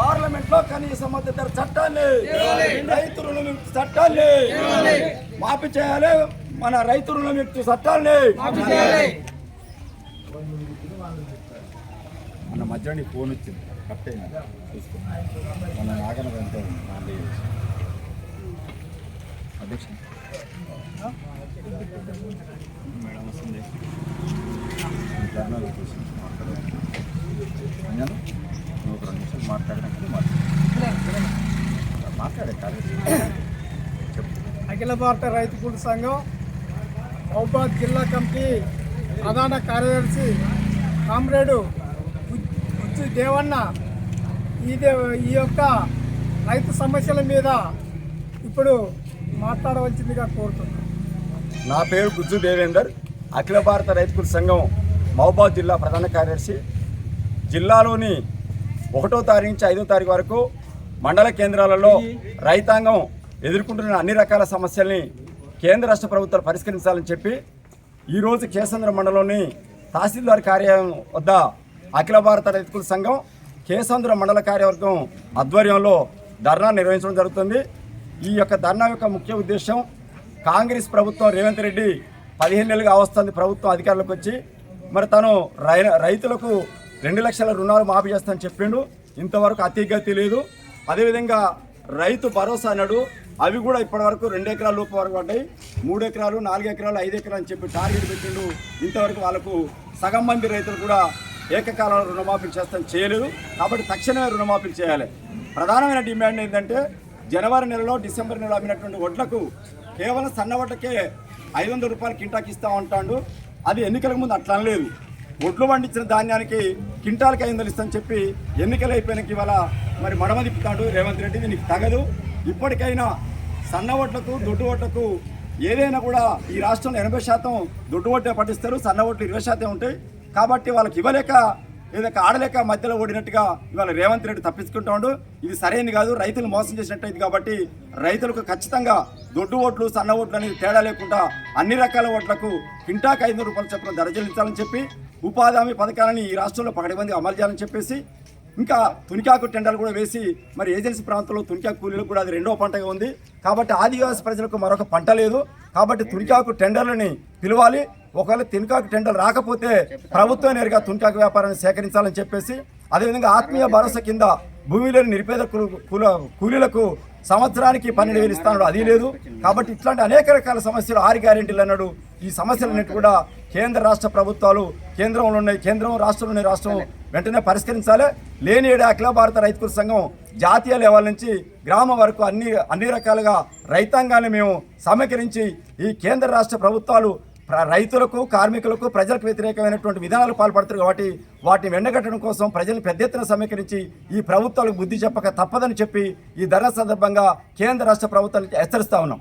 Parliament లో కనీస మద్దతు ధర చట్టాన్ని, రైతు రుణముక్తి చట్టాన్ని మాఫీ చేయాలి. మన రైతు రుణముక్తి చట్టాన్ని మన మధ్యాహ్నం ఫోన్ వచ్చింది కట్ అయింది మన నాగన అధ్యక్ష మేడం వస్తుంది నువ్వు 2 నిమిషాలు మాట్లాడినప్పుడు మాట్లాడే అఖిల భారత రైతు కూలి సంఘం మహబూబాబాద్ జిల్లా కమిటీ ప్రధాన కార్యదర్శి కామ్రేడు ఉచ్చు దేవన్న ఈ యొక్క రైతు సమస్యల మీద ఇప్పుడు మాట్లాడవలసిందిగా కోరుతున్నాను. నా పేరు గుజ్జు దేవేందర్, అఖిల భారత రైతు కూలి సంఘం మహబూబాబాద్ జిల్లా ప్రధాన కార్యదర్శి. జిల్లాలోని 1వ తారీఖు నుంచి 5వ తారీఖు వరకు మండల కేంద్రాలలో రైతాంగం ఎదుర్కొంటున్న అన్ని రకాల సమస్యల్ని కేంద్ర రాష్ట్ర ప్రభుత్వాలు పరిష్కరించాలని చెప్పి ఈరోజు కేసంద్ర మండలంలోని తహసీల్దార్ కార్యాలయం వద్ద అఖిల భారత రైతు కూలి సంఘం కేసంద్ర మండల కార్యవర్గం ఆధ్వర్యంలో ధర్నా నిర్వహించడం జరుగుతుంది. ఈ యొక్క ధర్నా యొక్క ముఖ్య ఉద్దేశం, కాంగ్రెస్ ప్రభుత్వం రేవంత్ రెడ్డి 15 నెలలుగా వస్తుంది ప్రభుత్వం అధికారంలోకి వచ్చి, మరి తను రైతులకు 2 లక్షల రుణాలు మాఫీ చేస్తానని చెప్పిండు. ఇంతవరకు అతిగతి లేదు. అదేవిధంగా రైతు భరోసా అన్నాడు, అవి కూడా ఇప్పటివరకు 2 ఎకరాల లోపు వరకు పడ్డాయి. 3 ఎకరాలు 4 ఎకరాలు 5 ఎకరాలు అని చెప్పి టార్గెట్ పెట్టిండు. ఇంతవరకు వాళ్ళకు సగం మంది రైతులు కూడా ఏకకాలంలో రుణమాఫీ చేస్తానని చేయలేదు. కాబట్టి తక్షణమే రుణమాఫీ చేయాలి. ప్రధానమైన డిమాండ్ ఏంటంటే, జనవరి నెలలో డిసెంబర్ నెలలో అమ్మినటువంటి వడ్లకు కేవలం సన్న వడ్లకే 500 రూపాయలు కింటాకి ఇస్తా ఉంటాడు. అది ఎన్నికలకు ముందు అట్లా అనలేదు. ఒడ్లు పండించిన ధాన్యానికి కింటాలకి 500 ఇస్తామని చెప్పి ఎన్నికలు అయిపోయినాక ఇవాళ మరి మడమ తిప్పుతాడు రేవంత్ రెడ్డి. నీకు తగదు. ఇప్పటికైనా సన్న ఓట్లకు దొడ్డు ఓట్లకు ఏదైనా కూడా ఈ రాష్ట్రంలో 80% దొడ్డు ఓట్లే పట్టిస్తారు, సన్న ఓట్లు 20% ఉంటాయి. కాబట్టి వాళ్ళకి ఇవ్వలేక ఏదైనా ఆడలేక మధ్యలో ఓడినట్టుగా ఇవాళ రేవంత్ రెడ్డి తప్పించుకుంటాడు. ఇది సరైనది కాదు, రైతులు మోసం చేసినట్టయితే. కాబట్టి రైతులకు ఖచ్చితంగా దొడ్డు ఓట్లు సన్న ఓట్లు అనేది తేడా లేకుండా అన్ని రకాల ఓట్లకు కింటాకి 500 రూపాయలు చొప్పున ధర చెల్లించాలని చెప్పి ఉపాధి హామీ పథకాలని ఈ రాష్ట్రంలో పకడ్బందీగా అమలు చేయాలని చెప్పేసి, ఇంకా తునికాకు టెండర్లు కూడా వేసి మరి ఏజెన్సీ ప్రాంతంలో తునికాకు కూలీలకు కూడా అది 2వ పంటగా ఉంది. కాబట్టి ఆదివాసీ ప్రజలకు మరొక పంట లేదు. కాబట్టి తునికాకు టెండర్లని పిలవాలి. ఒకవేళ తునికాకు టెండర్ రాకపోతే ప్రభుత్వం నేరుగా తునికాకు వ్యాపారాన్ని సేకరించాలని చెప్పేసి, అదేవిధంగా ఆత్మీయ భరోసా కింద భూమి లేని నిరుపేద కూలీలకు సంవత్సరానికి 12,000 ఇస్తాడు, అది లేదు. కాబట్టి ఇట్లాంటి అనేక రకాల సమస్యలు 6 గ్యారెంటీలు అన్నాడు. ఈ సమస్యలన్నిటి కూడా కేంద్ర రాష్ట్ర ప్రభుత్వాలు, కేంద్రంలో ఉన్నాయి కేంద్రం, రాష్ట్రంలో ఉన్నాయి రాష్ట్రం, వెంటనే పరిష్కరించాలి. లేని ఏడు అఖిల భారత రైతు కూలి సంఘం జాతీయ లెవెల్ నుంచి గ్రామం వరకు అన్ని రకాలుగా రైతాంగాన్ని మేము సమీకరించి ఈ కేంద్ర రాష్ట్ర ప్రభుత్వాలు రైతులకు, కార్మికులకు, ప్రజలకు వ్యతిరేకమైనటువంటి విధానాలు పాల్పడుతారు. కాబట్టి వాటిని వెండగట్టడం కోసం ప్రజలను పెద్ద ఎత్తున సమీకరించి ఈ ప్రభుత్వాలకు బుద్ధి చెప్పక తప్పదని చెప్పి ఈ ధర్నా సందర్భంగా కేంద్ర రాష్ట్ర ప్రభుత్వానికి హెచ్చరిస్తా ఉన్నాం.